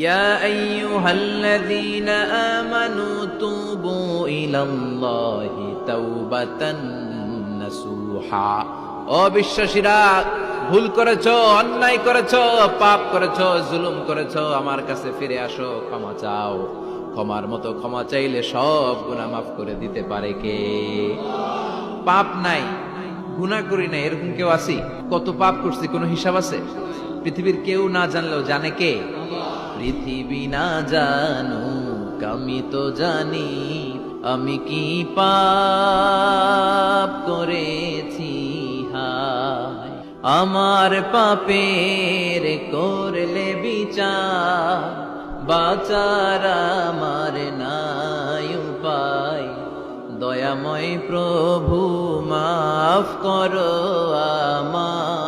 ইয়া আইয়ুহাল্লাযীনা আমানু তুবু ইলাল্লাহি তাওবাতান নাসুহা। ও বিশ্বাসীরা, ভুল করেছো, অন্যায় করেছো, পাপ করেছো, জুলুম করেছো, আমার কাছে ফিরে আসো, ক্ষমা চাও। ক্ষমার মতো ক্ষমা চাইলে সব গুনাহ মাফ করে দিতে পারে কে? পাপ নাই, গুনাহ করি না, এরকম কেউ আছি? কত পাপ করছি, কোনো হিসাব আছে? পৃথিবীর কেউ না জানলেও জানে কে? পৃথিবী না জানুক আমি তো জানি, আমি কি পাপ করেছি হায়। আমার পাপের করলে বিচার, বাঁচার আমার নাই উপায়। দয়াময় প্রভু মাফ করো আমায়।